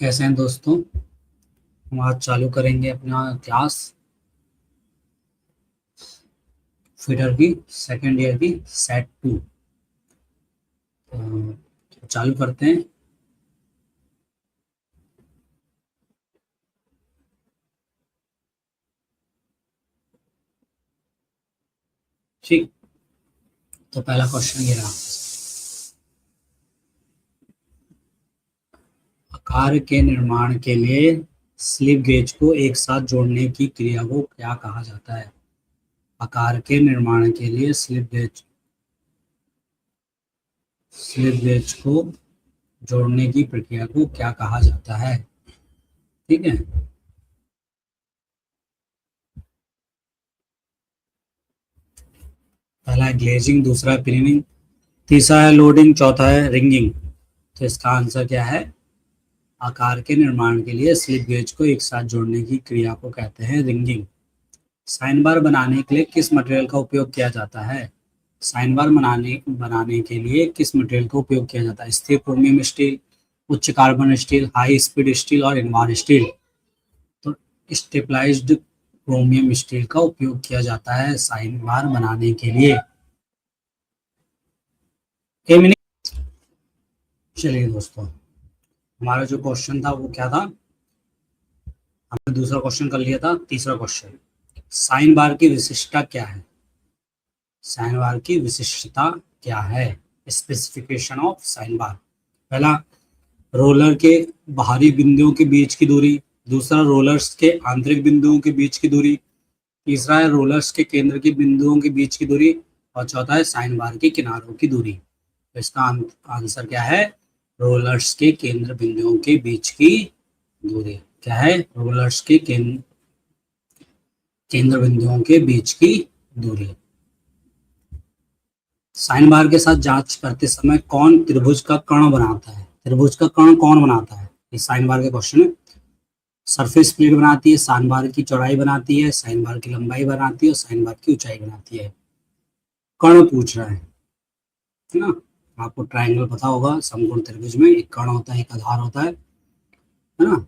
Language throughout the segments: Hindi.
कैसे हैं दोस्तों। हम आज चालू करेंगे अपना क्लास फिटर की सेकेंड ईयर की सेट टू। चालू करते हैं। ठीक, तो पहला क्वेश्चन ये रहा। आकार के निर्माण के लिए स्लिप गेज को एक साथ जोड़ने की क्रिया को क्या कहा जाता है। आकार के निर्माण के लिए स्लिप गेज को जोड़ने की प्रक्रिया को क्या कहा जाता है। ठीक है। पहला है ग्लेजिंग, दूसरा है प्रीमिंग, तीसरा है लोडिंग, चौथा है रिंगिंग। तो इसका आंसर क्या है। आकार के निर्माण के लिए स्लिप गेज को एक साथ जोड़ने की क्रिया को कहते हैं रिंगिंग। साइन बार बनाने के लिए किस मटेरियल का उपयोग किया जाता है। साइन बार बनाने बनाने के लिए किस मटेरियल का उपयोग किया जाता है। स्थिर क्रोमियम स्टील, उच्च carbon steel, high speed steel और इनवार स्टील। तो स्टेपलाइज्ड क्रोमियम स्टील का उपयोग किया जाता है साइन बार बनाने के लिए। चलिए दोस्तों, हमारा जो क्वेश्चन था वो क्या था। हमने दूसरा क्वेश्चन कर लिया था। तीसरा क्वेश्चन, साइन बार की विशिष्टता क्या है। साइन बार की विशिष्टता क्या है। Specification of sine bar. पहला, रोलर के बाहरी बिंदुओं के बीच की दूरी। दूसरा, रोलर्स के आंतरिक बिंदुओं के बीच की दूरी। तीसरा है रोलर्स के केंद्र के बिंदुओं के बीच की दूरी। और चौथा है साइन बार के किनारों की दूरी। तो इसका आंसर क्या है। रोलर्स के केंद्र बिंदुओं के बीच की दूरी क्या है। रोलर्स के केंद्र बिंदुओं के बीच की दूरी। साइन बार के साथ जांच करते समय कौन त्रिभुज का कर्ण बनाता है। त्रिभुज का कर्ण कौन बनाता है, ये साइन बार के क्वेश्चन है। सरफेस प्लेट बनाती है, साइन बार की चौड़ाई बनाती है, साइन बार की लंबाई बनाती है और साइन बार की ऊंचाई बनाती है। कर्ण पूछ रहा है ना। आपको ट्रायंगल पता होगा, समकोण त्रिभुज में एक कर्ण होता है, एक आधार होता है ना,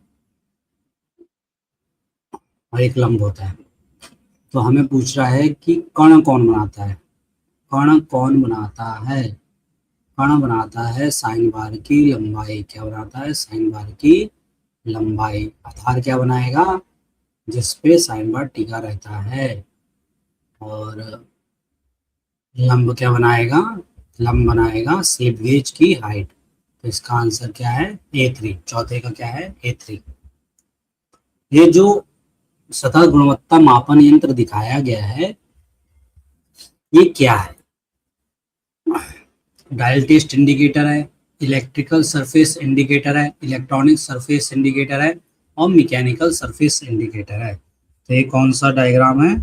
और एक लंब होता है। तो हमें पूछ रहा है कि कर्ण कौन बनाता है। कर्ण कौन बनाता है। कर्ण बनाता है साइन बार की लंबाई। क्या बनाता है, साइन बार की लंबाई। आधार क्या बनाएगा, जिसपे साइन बार टिका रहता है। और लंब क्या बनाएगा, लंब बनाएगा स्लिप गेज की हाइट। तो इसका आंसर क्या है, A3। चौथे का क्या है, A3। ये जो सतह गुणवत्ता मापन यंत्र दिखाया गया है, ये क्या है। डायल टेस्ट इंडिकेटर है, इलेक्ट्रिकल सरफेस इंडिकेटर है, इलेक्ट्रॉनिक सरफेस इंडिकेटर है और मैकेनिकल सरफेस इंडिकेटर है। तो ये कौन सा डायग्राम है,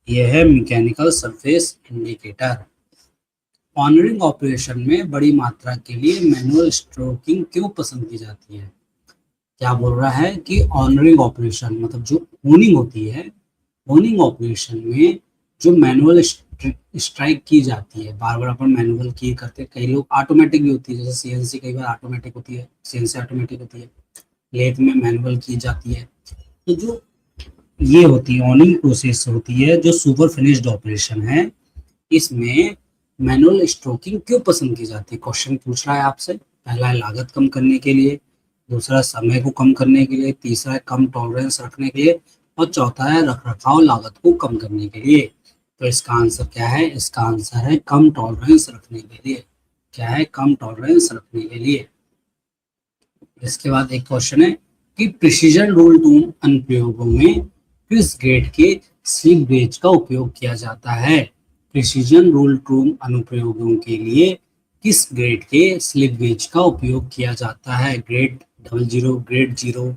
ये है mechanical surface indicator. Honouring operation में बड़ी मात्रा के लिए मैनुअल स्ट्रोकिंग क्यों पसंद की जाती है। क्या बोल रहा है कि ऑनरिंग ऑपरेशन मतलब जो होनिंग होती है, होनिंग ऑपरेशन में जो मैनुअल स्ट्राइक की जाती है, बार बार अपन मैनुअल की करते हैं। कई लोग ऑटोमेटिक भी होती है, जैसे सीएनसी कई बार ऑटोमेटिक होती है, सीएनसी ऑटोमेटिक होती है, लेथ में मैनुअल की जाती है। तो जो ये होती है ऑनिंग प्रोसेस होती है, जो सुपर फिनिश्ड ऑपरेशन है, इसमें मैनुअल स्ट्रोकिंग क्यों पसंद की जाती है। क्वेश्चन पूछ रहा है आपसे। पहला है लागत कम करने के लिए, दूसरा समय को कम करने के लिए, तीसरा है कम टॉलरेंस रखने के लिए और चौथा है रखरखाव लागत को कम करने के लिए। तो इसका आंसर क्या है, इसका आंसर है कम टॉलरेंस रखने के लिए। क्या है, कम टॉलरेंस रखने के लिए। इसके बाद एक क्वेश्चन है कि प्रिसीजन रूल टूल अनुप्रयोगों में किस ग्रेड के स्लिप गेज का उपयोग किया जाता है। प्रिसीजन रूल टूल अनुप्रयोगों के लिए किस ग्रेड के स्लिप गेज का उपयोग किया जाता है। ग्रेड 00, ग्रेड 0,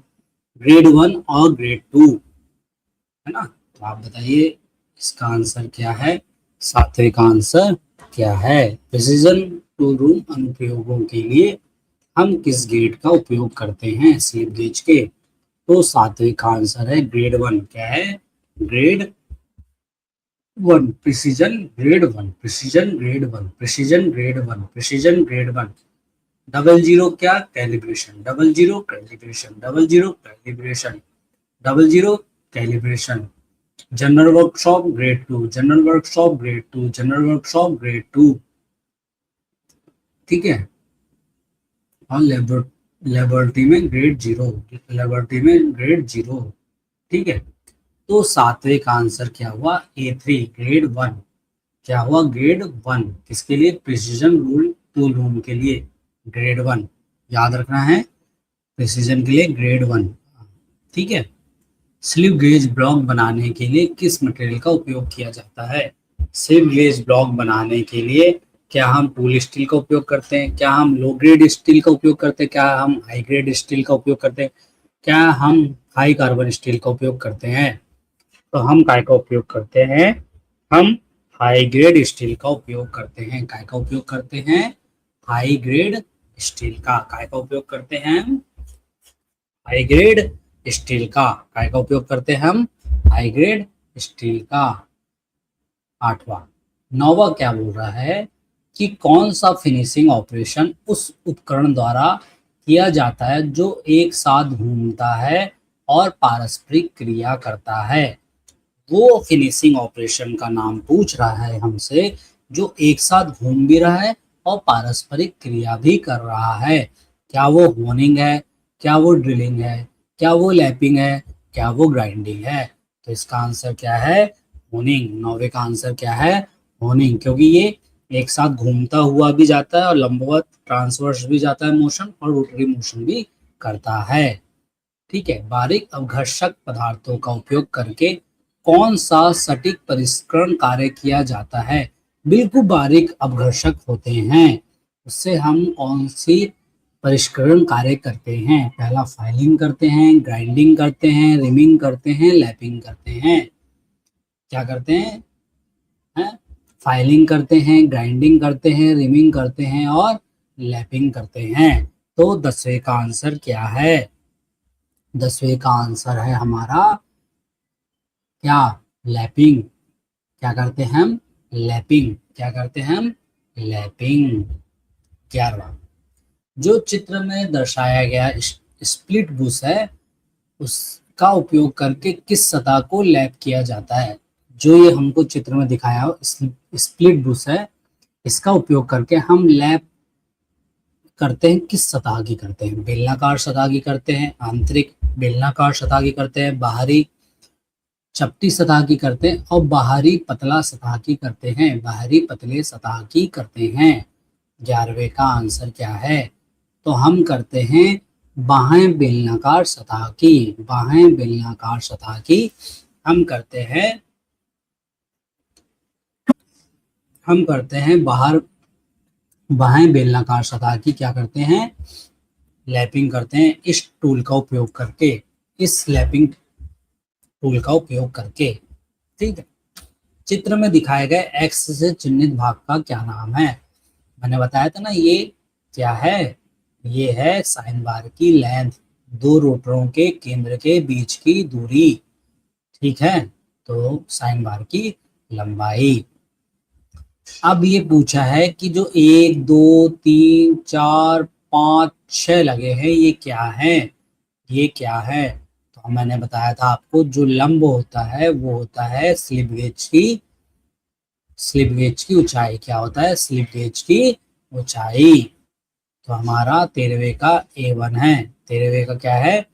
ग्रेड 1 और ग्रेड 2, है ना। तो आप बताइए इसका आंसर क्या है, सातवें का आंसर क्या है। प्रिसीजन टूल रूम अनुप्रयोगों के लिए हम किस ग्रेड का उपयोग करते हैं स्लिप गेज के। तो सातवें का आंसर है ग्रेड 1। क्या है, grade 1। Precision grade 1, precision grade 1, precision grade 1, precision grade 1। Double zero क्या, calibration, double zero calibration, double zero calibration, double zero calibration. General workshop grade 2, general workshop grade 2, general workshop grade 2, ठीक है। और लेबोरेटरी में ग्रेड 0, लेबोरेटरी में ग्रेड 0, ठीक है। तो सातवें का आंसर क्या हुआ, A3 ग्रेड 1, क्या हुआ, ग्रेड 1, किसके लिए, प्रिसीजन रूल टूल रूम के लिए, ग्रेड 1 याद रखना है, प्रिसीजन के लिए ग्रेड 1, ठीक है। स्लिप गेज ब्लॉक बनाने के लिए किस मटेरियल का उपयोग किया जाता है, स्लिप गेज ब्लॉक बनाने के लिए क्या हम टूल स्टील का उपयोग करते हैं, क्या हम लो ग्रेड स्टील का उपयोग करते हैं, क्या हम हाई ग्रेड स्टील का उपयोग करते हैं, क्या हम हाई कार्बन स्टील का उपयोग करते हैं। तो हम काय का उपयोग करते हैं, हम हाई ग्रेड स्टील का उपयोग करते हैं, काय का उपयोग करते हैं, हाई ग्रेड स्टील का, काय का उपयोग करते हैं, हाई ग्रेड स्टील का, काय का उपयोग करते हैं हम, हाई ग्रेड स्टील का। आठवां, नौवा क्या बोल रहा है कि कौन सा फिनिशिंग ऑपरेशन उस उपकरण द्वारा किया जाता है जो एक साथ घूमता है और पारस्परिक क्रिया करता है। वो फिनिशिंग ऑपरेशन का नाम पूछ रहा है हमसे जो एक साथ घूम भी रहा है और पारस्परिक क्रिया भी कर रहा है। क्या वो होनिंग है, क्या वो ड्रिलिंग है, क्या वो लैपिंग है, क्या वो ग्राइंडिंग है। तो इसका आंसर क्या है, होनिंग। नौवे का आंसर क्या है, होनिंग, क्योंकि ये एक साथ घूमता हुआ भी जाता है और लंबवत ट्रांसवर्स भी जाता है मोशन और रोटरी मोशन भी करता है, ठीक है। बारीक अपघर्षक पदार्थों का उपयोग करके कौन सा सटीक परिष्करण कार्य किया जाता है, बिल्कुल बारीक अपघर्षक होते हैं, उससे हम कौन सी परिष्करण कार्य करते हैं। पहला फाइलिंग करते हैं, ग्राइंडिंग करते हैं, रिमिंग करते हैं, लैपिंग करते हैं। क्या करते हैं? फाइलिंग करते हैं, ग्राइंडिंग करते हैं, रिमिंग करते हैं और लैपिंग करते हैं। तो 10वें का आंसर क्या है, 10वें का आंसर है हमारा क्या, लैपिंग। क्या करते हैं हम, लैपिंग, क्या करते हैं हम, लैपिंग। 11वां, जो चित्र में दर्शाया गया स्प्लिट बुश है उसका उपयोग करके किस सतह को लैप किया जाता है। जो ये हमको चित्र में दिखाया हो स्प्लिट बुश है, इसका उपयोग करके हम लैप करते हैं, किस सतह की करते हैं, बेलनाकार सतह की करते हैं, आंतरिक बेलनाकार सतह की करते हैं, बाहरी चपटी सतह की करते हैं और बाहरी पतला सतह की करते हैं, बाहरी पतले सतह की करते हैं। 11वें का आंसर क्या है, तो हम करते हैं बाहें बेलनाकार सतह की, बाहें बेलनाकार सतह की हम करते हैं, हम करते हैं बाहें बेलनाकार सतह की क्या करते हैं, लैपिंग करते हैं इस टूल का उपयोग करके, इस लैपिंग टूल का उपयोग करके, ठीक है। चित्र में दिखाए गए एक्स से चिन्हित भाग का क्या नाम है। मैंने बताया था ना ये क्या है, ये है साइन बार की लेंथ, दो रोटरों के केंद्र के बीच की दूरी, ठीक है। तो साइन बार की लंबाई। अब ये पूछा है कि जो 1 2 3 4 5 6 लगे हैं ये क्या है, ये क्या है। तो मैंने बताया था आपको जो लंब होता है वो होता है स्लिप गेज की, स्लिप गेज की ऊंचाई। क्या होता है, स्लिप गेज की ऊंचाई। तो हमारा 13वें का A1 है, 13वें का क्या है,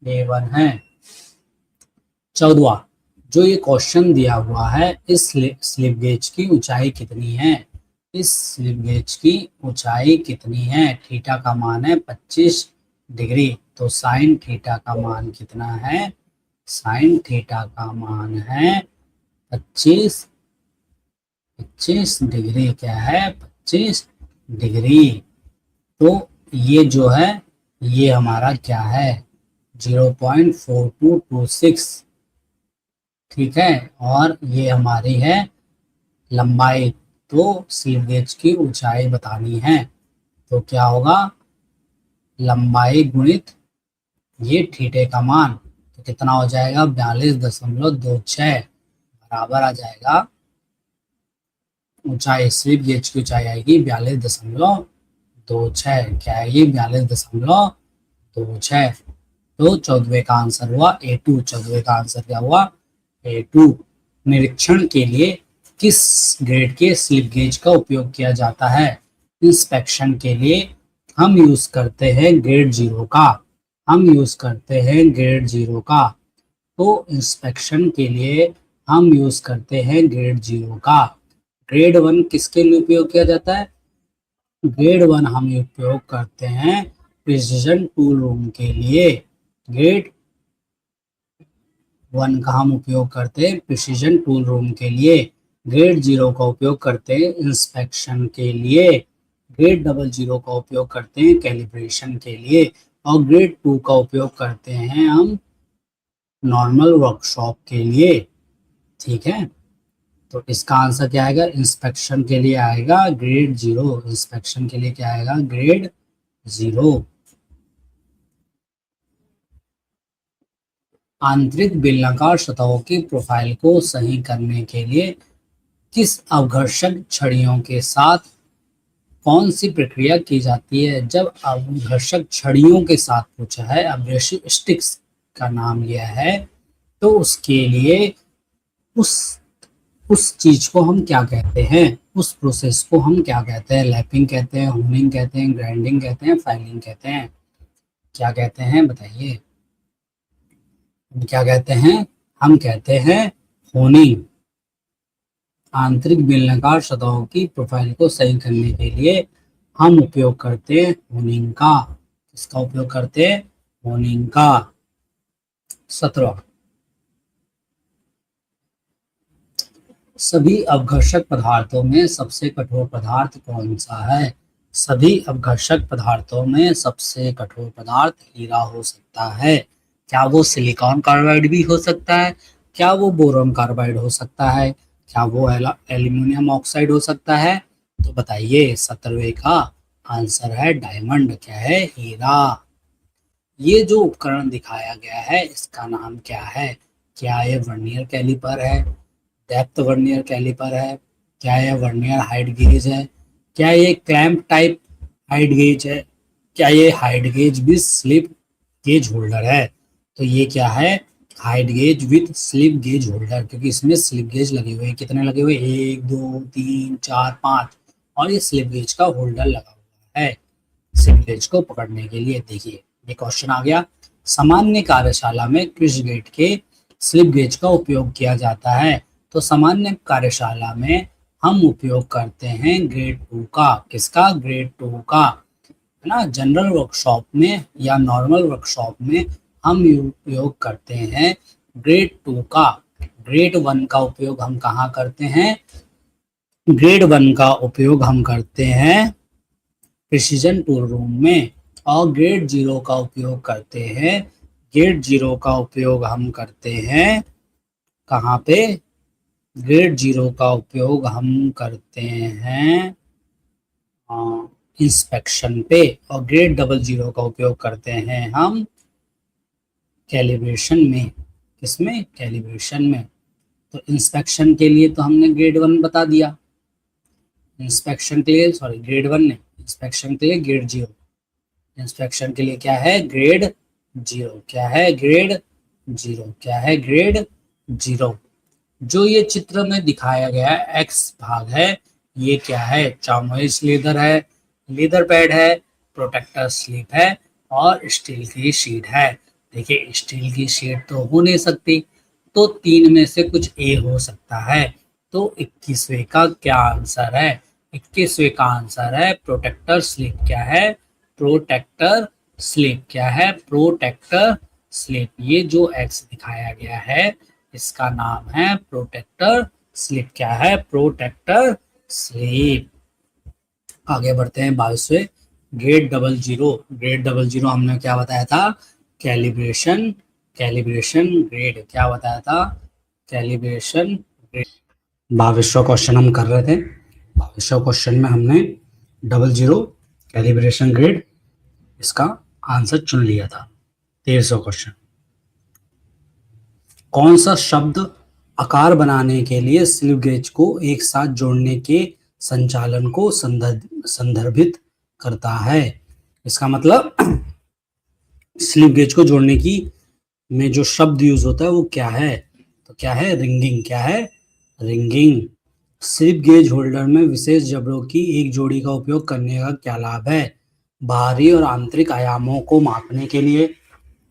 A1 है। 14वां, जो ये क्वेश्चन दिया हुआ है इस स्लिप गेज की ऊंचाई कितनी है, इस स्लिप गेज की ऊंचाई कितनी है। थीटा का मान है 25 डिग्री, तो साइन थीटा का मान कितना है, साइन थीटा का मान है 25 डिग्री, क्या है 25 डिग्री। तो ये जो है ये हमारा क्या है 0.4226, ठीक है। और ये हमारी है लंबाई, तो स्लिप गेज की ऊंचाई बतानी है तो क्या होगा, लंबाई गुणित ये थीटे का मान, तो कितना हो जाएगा 42.26 बराबर आ जाएगा, ऊंचाई स्लिप गेज की ऊंचाई आएगी 42.26 26, क्या है ये 42.26। तो 14वें का आंसर हुआ A2। 14वें का आंसर क्या हुआ A2। निरीक्षण के लिए किस ग्रेड के स्लिप गेज का उपयोग किया जाता है? इंस्पेक्शन के लिए हम यूज करते हैं ग्रेड 0 का। हम यूज करते हैं ग्रेड 0 का। तो इंस्पेक्शन के लिए हम यूज करते हैं ग्रेड 0 का। ग्रेड 1 किसके लिए उपयोग किया जाता है? ग्रेड 1 हम उपयोग करते हैं प्रिसीजन टूल रूम के लिए। ग्रेड 1 का हम उपयोग करते हैं प्रिसीजन टूल रूम के लिए। ग्रेड 0 का उपयोग करते हैं इंस्पेक्शन के लिए। ग्रेड 00 का उपयोग करते हैं कैलिब्रेशन के लिए। और ग्रेड 2 का उपयोग करते हैं हम नॉर्मल वर्कशॉप के लिए। ठीक है, तो इसका आंसर क्या आएगा? इंस्पेक्शन के लिए आएगा ग्रेड 0। इंस्पेक्शन के लिए क्या आएगा? ग्रेड 0। आंतरिक बेलनाकार सतहों की प्रोफाइल को सही करने के लिए किस अवघर्षक छड़ियों के साथ कौन सी प्रक्रिया की जाती है? जब अवघर्षक छड़ियों के साथ पूछा है, अब्रेसिव स्टिक्स का नाम लिया है, तो उसके लिए उस चीज को हम क्या कहते हैं? उस प्रोसेस को हम क्या कहते हैं? लैपिंग कहते हैं, होनिंग कहते हैं, ग्राइंडिंग कहते हैं, फाइलिंग कहते हैं? क्या कहते हैं बताइए? हम क्या कहते हैं? हम कहते हैं होनिंग। आंतरिक बेलनाकार सतहों की प्रोफाइल को सही करने के लिए हम उपयोग करते हैं होनिंग का। इसका उपयोग करते हैं होनिंग का। 17, सभी अपघर्षक पदार्थों में सबसे कठोर पदार्थ कौन सा है? सभी अपघर्षक पदार्थों में सबसे कठोर पदार्थ हीरा हो सकता है। क्या वो सिलिकॉन कार्बाइड भी हो सकता है? क्या वो बोरॉन कार्बाइड हो सकता है? क्या वो एल्यूमिनियम ऑक्साइड हो सकता है? तो बताइए, 17वें का आंसर है डायमंड। क्या है? हीरा। ये जो उपकरण दिखाया गया है इसका नाम क्या है? क्या ये वर्नियर कैलिपर है? डेप्थ वर्नियर कैलिपर है? क्या यह वर्नियर हाइट गेज है? क्या ये क्लैंप टाइप हाइट गेज है? क्या ये height gauge with slip gauge holder है? तो ये क्या है? Height gauge with slip gauge holder, क्योंकि इसमें स्लिप गेज लगे हुए हैं। कितने लगे हुए? 1 2 3 4 5, और ये स्लिप गेज का होल्डर लगा हुआ है स्लिप गेज को पकड़ने के लिए। देखिए ये क्वेश्चन आ गया। सामान्य कार्यशाला में किस ग्रेड के स्लिप गेज का उपयोग किया जाता है? तो सामान्य कार्यशाला में हम उपयोग करते हैं ग्रेड 2 का। किसका? ग्रेड 2 का, है ना। जनरल वर्कशॉप में या नॉर्मल वर्कशॉप में हम उपयोग करते हैं ग्रेड 2 का। ग्रेड 1 का उपयोग हम कहाँ करते हैं? ग्रेड 1 का उपयोग हम करते हैं प्रिसीजन टूल रूम में। और ग्रेड 0 का उपयोग करते हैं, ग्रेड 0 का उपयोग हम करते हैं कहाँ पे? ग्रेड 0 का उपयोग हम करते हैं इंस्पेक्शन पे। और ग्रेड 00 का उपयोग करते हैं हम कैलिब्रेशन में। किसमें? कैलिब्रेशन में। तो इंस्पेक्शन के लिए तो हमने ग्रेड 1 बता दिया। इंस्पेक्शन के लिए, सॉरी ग्रेड 1 ने, इंस्पेक्शन के लिए ग्रेड 0। इंस्पेक्शन के लिए क्या है? ग्रेड 0। क्या है? ग्रेड 0। क्या है? ग्रेड 0। जो ये चित्र में दिखाया गया है एक्स भाग है, ये क्या है? चामोइस लेदर है, लेदर पैड है, प्रोटेक्टर स्लिप है, और स्टील की शीट है। देखिए स्टील की शीट तो हो नहीं सकती, तो 3 में से कुछ ए हो सकता है। तो 21वें का क्या आंसर है? 21वें का आंसर है प्रोटेक्टर स्लिप। क्या है? Protector slip. क्या है? Protector slip. ये जो एक्स दिखाया गया है इसका नाम है प्रोटेक्टर स्लिप। क्या है? Protector slip. आगे बढ़ते हैं 22वें, ग्रेड 00। ग्रेड 00 हमने क्या बताया था? कैलिब्रेशन। कैलिब्रेशन ग्रेड क्या बताया था? Calibration grade. 22वां क्वेश्चन हम कर रहे थे। 22वां क्वेश्चन में हमने 00 कैलिब्रेशन ग्रेड इसका आंसर चुन लिया था। 23वां क्वेश्चन, कौन सा शब्द आकार बनाने के लिए स्लिप गेज को एक साथ जोड़ने के संचालन को संदर्भित करता है। इसका मतलब स्लिप गेज को जोड़ने की में जो शब्द यूज होता है वो क्या है, तो क्या है, रिंगिंग। क्या है, रिंगिंग। स्लिप गेज होल्डर में विशेष जबड़ों की एक जोड़ी का उपयोग करने का क्या लाभ है, बाहरी और आंतरिक आयामों को मापने के लिए,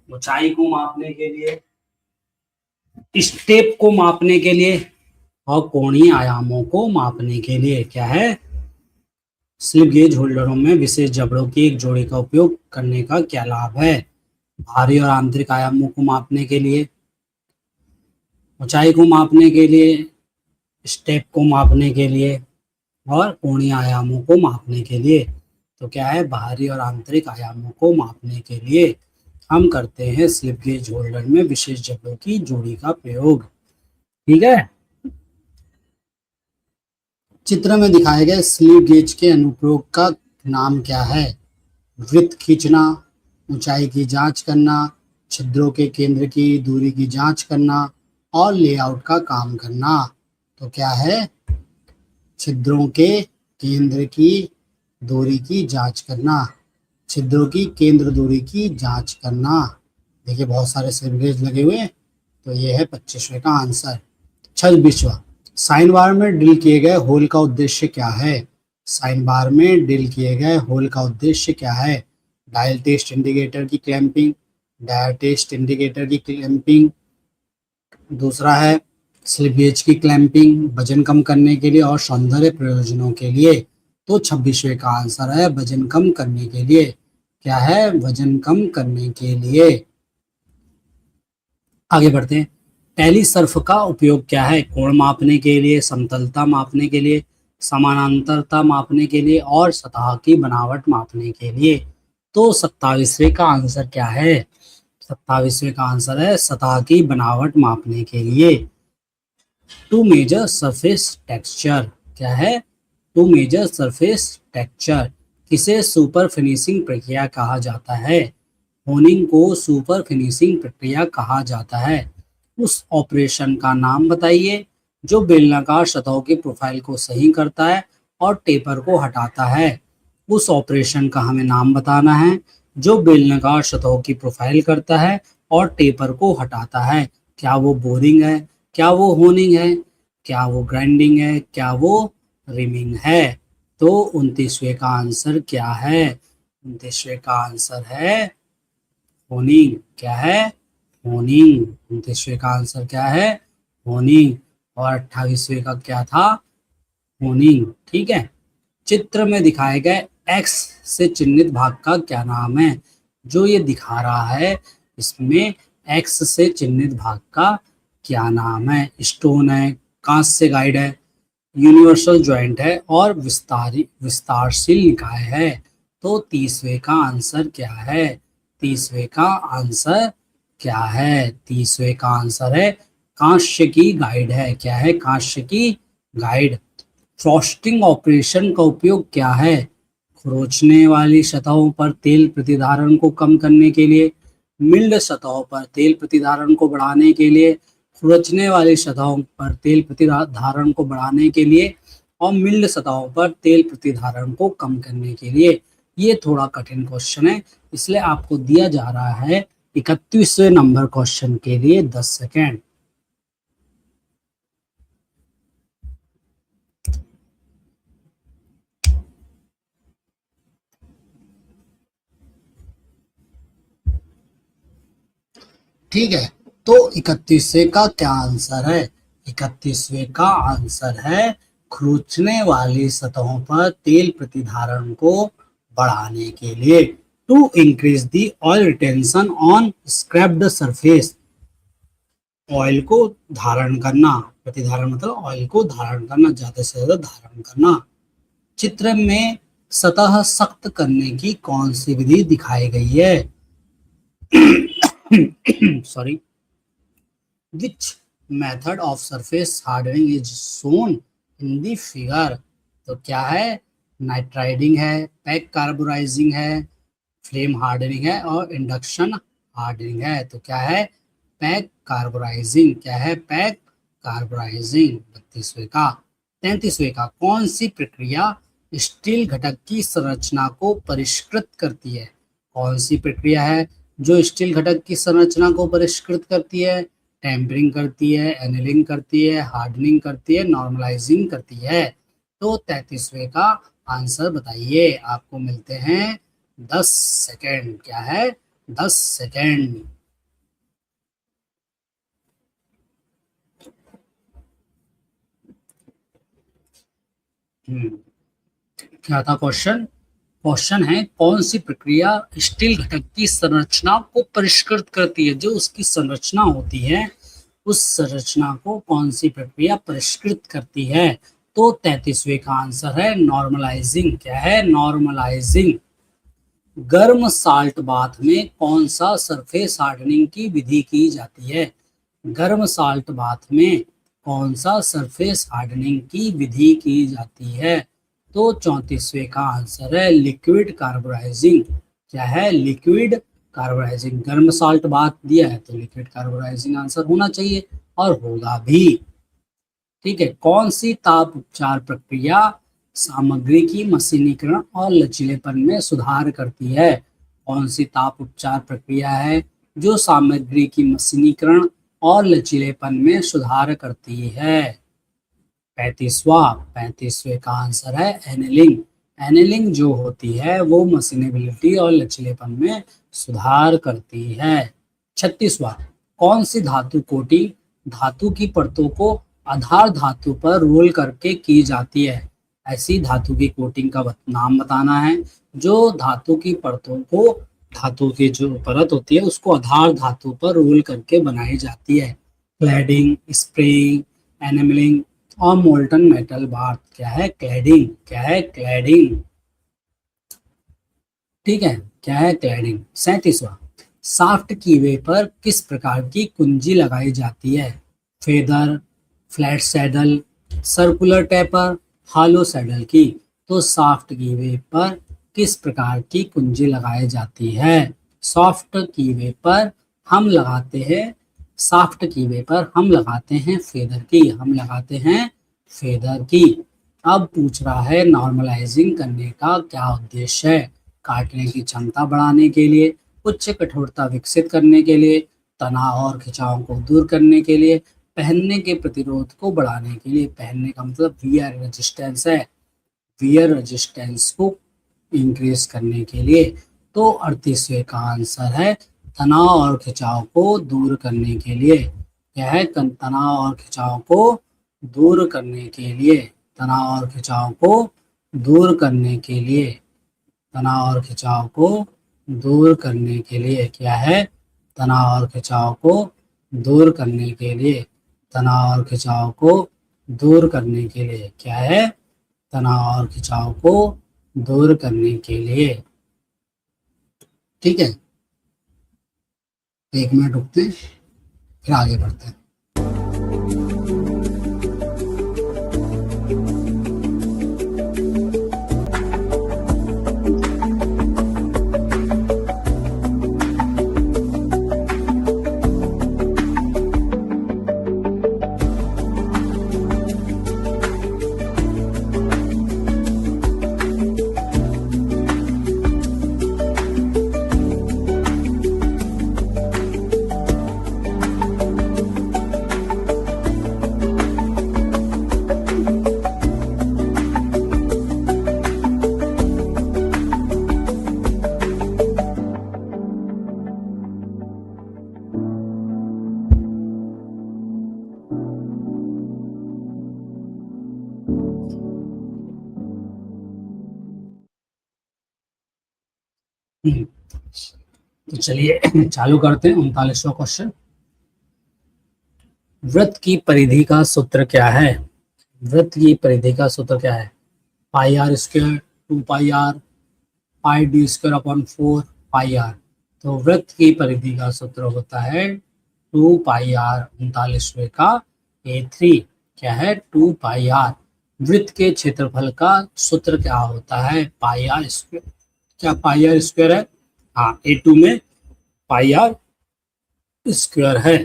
ऊंचाई को मापने के लिए, स्टेप को मापने के लिए और कोणीय आयामों को मापने के लिए। क्या है, स्लिप गेज होल्डरों में विशेष जबड़ों की एक जोड़ी का उपयोग करने का क्या लाभ है, बाहरी और आंतरिक आयामों को मापने के लिए, ऊंचाई को मापने के लिए, स्टेप को मापने के लिए और कोणीय आयामों को मापने के लिए। तो क्या है, बाहरी और आंतरिक आयामों को मापने के लिए हम करते हैं स्लिप गेज होल्डर में विशेष जबड़ों की जोड़ी का प्रयोग। ठीक है। चित्र में दिखाए गए स्लिप गेज के अनुप्रयोग का नाम क्या है, वृत्त खींचना, ऊंचाई की जांच करना, छिद्रों के केंद्र की दूरी की जांच करना और लेआउट का काम करना। तो क्या है, छिद्रों के केंद्र की दूरी की जांच करना, छिद्रों की केंद्र दूरी की जांच करना। देखिए बहुत सारे स्लिप गेज लगे हुए हैं, तो ये है 25वें का आंसर। 26वां, साइन बार में ड्रिल किए गए होल का उद्देश्य क्या है, साइन बार में ड्रिल किए गए होल का उद्देश्य क्या है, डायल टेस्ट इंडिकेटर की क्लैंपिंग, डायल टेस्ट इंडिकेटर की क्लैंपिंग। दूसरा है स्लिप गेज की क्लैंपिंग, वजन कम करने के लिए और सौंदर्य प्रयोजनों के लिए। तो 26वें का आंसर है वजन कम करने के लिए। क्या है, वजन कम करने के लिए। आगे बढ़ते हैं। टेली सर्फ का उपयोग क्या है, कोण मापने के लिए, समतलता मापने के लिए, समानांतरता मापने के लिए और सतह की बनावट मापने के लिए। तो 27वें का आंसर क्या है, 27वें का आंसर है सतह की बनावट मापने के लिए। To measure surface texture. क्या है, टू मेजर सरफेस टेक्सचर किसे सुपर फिनिशिंग प्रक्रिया कहा जाता है, होनिंग को सुपर फिनिशिंग प्रक्रिया कहा जाता है। उस ऑपरेशन का नाम बताइए जो बेलनाकार सतहों की प्रोफाइल को सही करता है और टेपर को हटाता है। उस ऑपरेशन का हमें नाम बताना है जो बेलनाकार सतहों की प्रोफाइल करता है और टेपर को हटाता है। क्या वो बोरिंग है, क्या वो होनिंग है, क्या वो ग्राइंडिंग है, क्या वो रिमिंग है। तो 29वें का आंसर क्या है, 29वें का आंसर है होनिंग। क्या है, होनिंग। 29वें का आंसर क्या है, होनिंग। और 28वें का क्या था, होनिंग। ठीक है। चित्र में दिखाए गए एक्स से चिन्हित भाग का क्या नाम है, जो ये दिखा रहा है इसमें एक्स से चिन्हित भाग का क्या नाम है, स्टोन है, कांच से गाइड है, यूनिवर्सल जॉइंट है और विस्तारशील निकाय है। तो 30वें का आंसर क्या है, 30वें का आंसर क्या है, 30वें का आंसर है कांस्य की गाइड है। क्या है, कांस्य की गाइड। फ्रॉस्टिंग ऑपरेशन का उपयोग क्या है, खरोंचने वाली सतहों पर तेल प्रतिधारण को कम करने के लिए, मिल्ड सतहों पर तेल प्रतिधारण को बढ़ाने के लिए, खुरचने वाली सतहों पर तेल प्रतिधारण को बढ़ाने के लिए और मिल्ड सतहों पर तेल प्रतिधारण को कम करने के लिए। ये थोड़ा कठिन क्वेश्चन है, इसलिए आपको दिया जा रहा है 31वें नंबर क्वेश्चन के लिए 10 सेकेंड। ठीक है, तो 31वें का क्या आंसर है, 31वें का आंसर है खरोंचने वाली सतहों पर तेल प्रतिधारण को बढ़ाने के लिए, to increase the oil retention on scraped surface. Oil को धारण करना, प्रतिधारण मतलब ऑयल को धारण करना, ज्यादा से ज्यादा धारण करना। चित्र में सतह सख्त करने की कौन सी विधि दिखाई गई है, sorry, which method of surface hardening is shown in the figure। तो क्या है, नाइट्राइडिंग है, पैक कार्बोराइजिंग है, फ्लेम हार्डनिंग है और इंडक्शन हार्डनिंग है। तो क्या है, पैक कार्बोराइजिंग। क्या है, पैक कार्बोराइजिंग। 32वें का। 33वें का, कौन सी प्रक्रिया स्टील घटक की संरचना को परिष्कृत करती है? कौन सी प्रक्रिया है जो स्टील घटक की संरचना को परिष्कृत करती है? टेम्परिंग करती है, एनिलिंग करती है, हार्डनिंग करती है, नॉर्मलाइजिंग करती है? तो 33वें का आंसर बताइए। आपको मिलते हैं 10 सेकेंड। क्या है? 10 सेकेंड। क्या था क्वेश्चन? क्वेश्चन है कौन सी प्रक्रिया स्टील घटक की संरचना को परिष्कृत करती है? जो उसकी संरचना होती है उस संरचना को कौन सी प्रक्रिया परिष्कृत करती है? तो 33वें का आंसर है नॉर्मलाइजिंग। क्या है? नॉर्मलाइजिंग। गर्म साल्ट बाथ में कौन सा सरफेस हार्डनिंग की विधि की जाती है? गर्म साल्ट बाथ में कौन सा सरफेस हार्डनिंग की विधि की जाती है? तो 34वें का आंसर है लिक्विड कार्बोराइजिंग। क्या है? Liquid carburising. गर्म साल्ट बाथ दिया है तो लिक्विड कार्बोराइजिंग आंसर होना चाहिए और होगा भी। ठीक है। कौन सी ताप उपचार प्रक्रिया सामग्री की मशीनीकरण और लचीलेपन में सुधार करती है? कौन सी ताप उपचार प्रक्रिया है जो सामग्री की मशीनीकरण और लचीलेपन में सुधार करती है? 35वें का आंसर है एनेलिंग। एनेलिंग जो होती है वो मशीनेबिलिटी और लचीलेपन में सुधार करती है। 36वां, कौन सी धातु कोटिंग धातु की परतों को आधार धातु पर रोल करके की जाती है? ऐसी धातु की कोटिंग का नाम बताना है जो धातु की परतों को, धातु की जो परत होती है उसको आधार धातु पर रोल करके बनाई जाती है। क्लैडिंग, स्प्रेइंग, एनेमलिंग और मोल्टन मेटल बाथ। क्या है? क्लैडिंग। क्या है? क्लैडिंग। ठीक है। क्या है? क्लैडिंग। 37वां, साफ्ट कीवे पर किस प्रकार की कुंजी लगाई जाती है? Feather, flat saddle, circular taper, hollow saddle की? तो साफ्ट कीवे पर किस प्रकार की कुंजी लगाई जाती है? सॉफ्ट कीवे पर हम लगाते हैं, सॉफ्ट कीवे पर हम लगाते हैं फेदर की, हम लगाते हैं फेदर की। अब पूछ रहा है नॉर्मलाइजिंग करने का क्या उद्देश्य है? काटने की क्षमता बढ़ाने के लिए, उच्च कठोरता विकसित करने के लिए, तनाव और खिंचाव को दूर करने के लिए, पहनने के प्रतिरोध को बढ़ाने के लिए। पहनने का मतलब वियर रेजिस्टेंस है, वियर रेजिस्टेंस को इंक्रीज करने के लिए। तो 38वें का आंसर है तनाव और खिंचाव को दूर करने के लिए। क्या है? तनाव और खिंचाव को दूर करने के लिए, तनाव और खिंचाव को दूर करने के लिए, तनाव और खिंचाव को दूर करने के लिए। क्या है? तनाव और खिंचाव को दूर करने के लिए, तनाव और खिंचाव को दूर करने के लिए। क्या है? तनाव और खिंचाव को दूर करने के लिए। ठीक है। 1 मिनट रुकते हैं फिर आगे बढ़ते हैं। तो चलिए चालू करते हैं 39वां क्वेश्चन। वृत्त की परिधि का सूत्र क्या है? वृत्त की परिधि का सूत्र क्या है? Pi r square, 2 pi r, pi d square upon 4 pi r. तो वृत्त की परिधि का सूत्र होता है 2 पाई आर। 39वें का A3 क्या है? 2 पाई आर। वृत्त के क्षेत्रफल का सूत्र क्या होता है? Pi r square. क्या पाई आर स्क्वायर है? हाँ, A2 में पाई आर स्क्वायर है।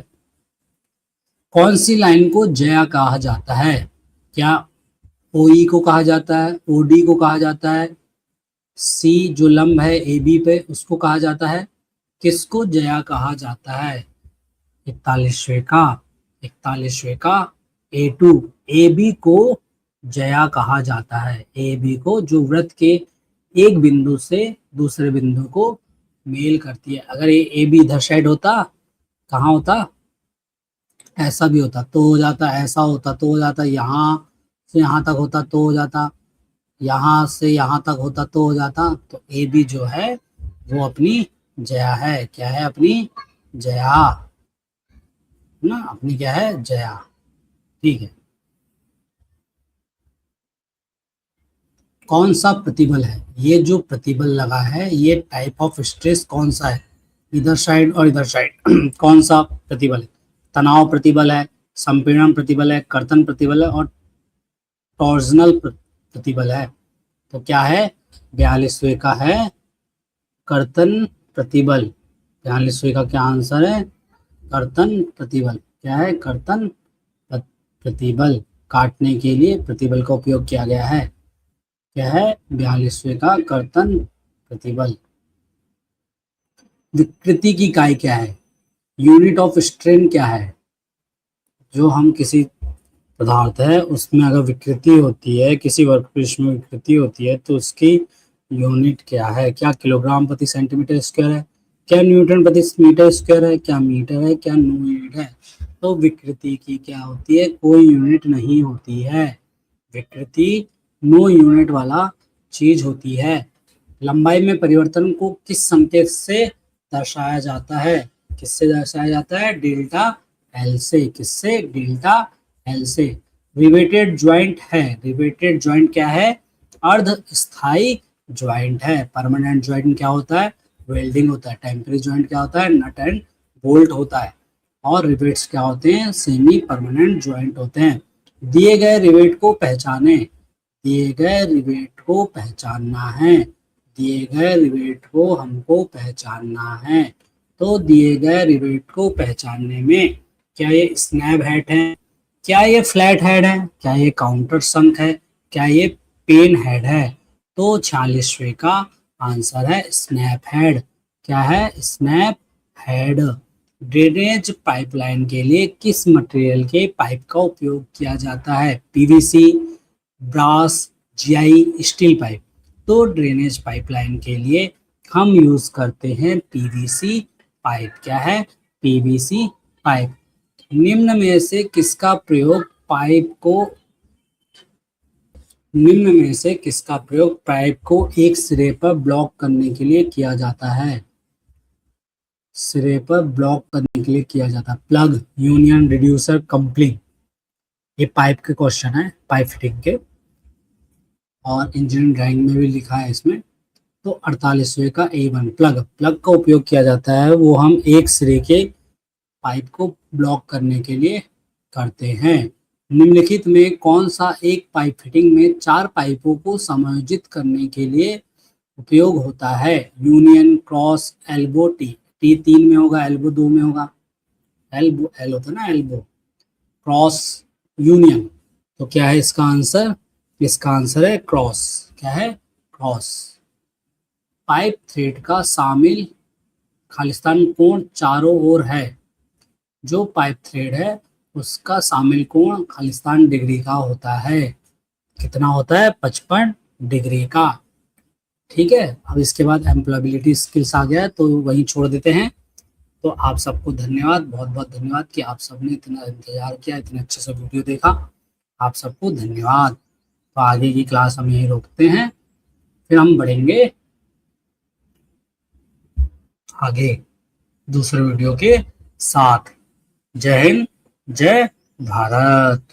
कौन सी लाइन को ज्या कहा जाता है? क्या OE को कहा जाता है, OD को कहा जाता है, C जो लंब है AB पे उसको कहा जाता है। किसको जया कहा जाता है? 41वें का A2, AB को जया कहा जाता है। AB को जो वृत्त के एक बिंदु से दूसरे बिंदु को मेल करती है। अगर ये AB इधर साइड होता, कहाँ होता, ऐसा भी होता तो हो जाता, ऐसा होता तो हो जाता, यहाँ से यहाँ तक होता तो हो जाता, यहाँ से यहाँ तक होता तो हो जाता। तो AB जो है वो अपनी जया है। क्या है? अपनी जया ना, अपनी क्या है? जया। ठीक है। कौन सा प्रतिबल है? ये जो प्रतिबल लगा है ये टाइप ऑफ स्ट्रेस कौन सा है? इधर साइड और इधर साइड कौन सा प्रतिबल है? तनाव प्रतिबल है, संपीड़न प्रतिबल है, कर्तन प्रतिबल है और टॉर्जनल प्रतिबल है। तो क्या है? 42वें का है कर्तन प्रतिबल। 42वें का क्या आंसर है? कर्तन प्रतिबल। क्या है? कर्तन प्रतिबल। काटने के लिए प्रतिबल का उपयोग किया गया है। क्या है? 42वें का कर्तन प्रतिबल। विकृति की इकाई क्या है? यूनिट ऑफ स्ट्रेन क्या है? जो हम किसी पदार्थ है उसमें अगर विकृति होती है, किसी वर्कपीस में विकृति होती है तो उसकी यूनिट क्या है? क्या किलोग्राम प्रति सेंटीमीटर स्क्वायर है? क्या न्यूटन प्रति मीटर स्क्वायर है? क्या मीटर है? क्या नो यूनिट है? तो विकृति की क्या होती है? कोई यूनिट नहीं होती है। विकृति नो यूनिट वाला चीज होती है। लंबाई में परिवर्तन को किस संकेत से दर्शाया जाता है? किससे दर्शाया जाता है? डेल्टा एल से। किससे? डेल्टा एल से। रिवेटेड ज्वाइंट है। रिवेटेड ज्वाइंट क्या है? अर्ध स्थायी ज्वाइंट है। परमानेंट ज्वाइंट क्या होता है? वेल्डिंग होता है। टेम्परेरी ज्वाइंट क्या होता है? नट एंड बोल्ट होता है। और रिवेट्स क्या होते हैं? सेमी परमानेंट ज्वाइंट होते हैं। दिए गए रिवेट को पहचाने। दिए गए रिवेट को पहचानना है। दिए गए रिवेट को हमको पहचानना है। तो दिए गए रिवेट को पहचानने में क्या ये स्नैप हेड है? क्या ये फ्लैट हेड है? क्या ये काउंटर संक है? क्या ये पेन हेड है? तो 46वें का आंसर है स्नैप हेड। क्या है? Snap head. ड्रेनेज पाइपलाइन के लिए किस मटेरियल के पाइप का उपयोग किया जाता है? PVC, brass, GI, steel pipe. तो ड्रेनेज पाइपलाइन के लिए हम यूज करते हैं पीवीसी पाइप। क्या है? PVC pipe. निम्न में से किसका प्रयोग पाइप को निम्न में से किसका प्रयोग पाइप को एक सिरे पर ब्लॉक करने के लिए किया जाता है? सिरे पर ब्लॉक करने के लिए किया जाता है। Plug, union, reducer, coupling. ये पाइप के क्वेश्चन है, पाइप फिटिंग के, और इंजीनियरिंग ड्राइंग में भी लिखा है इसमें। तो 48वें का A1 प्लग। प्लग का उपयोग किया जाता है वो हम एक सिरे के पाइप को ब्लॉक करने के लिए करते हैं। निम्नलिखित में कौन सा एक पाइप फिटिंग में 4 पाइपों को समायोजित करने के लिए उपयोग होता है? Union, cross, elbow, T. T 3 में होगा, एल्बो 2 में होगा। एल्बो एल होता है ना, एल्बो। Cross, union. तो क्या है इसका आंसर? इसका आंसर है क्रॉस। क्या है? क्रॉस। पाइप थ्रेड का शामिल खालिस्तान कोण चारों ओर है। जो पाइप थ्रेड है उसका शामिल कोण खालिस्तान डिग्री का होता है। कितना होता है? 55 डिग्री का। ठीक है। अब इसके बाद एम्प्लॉयबिलिटी स्किल्स आ गया है तो वहीं छोड़ देते हैं। तो आप सबको धन्यवाद, बहुत बहुत धन्यवाद कि आप सबने इतना इंतजार किया, इतने अच्छे से वीडियो देखा। आप सबको धन्यवाद। तो आगे की क्लास हम यहीं रोकते हैं, फिर हम बढ़ेंगे आगे दूसरे वीडियो के साथ। जय हिंद, जय भारत।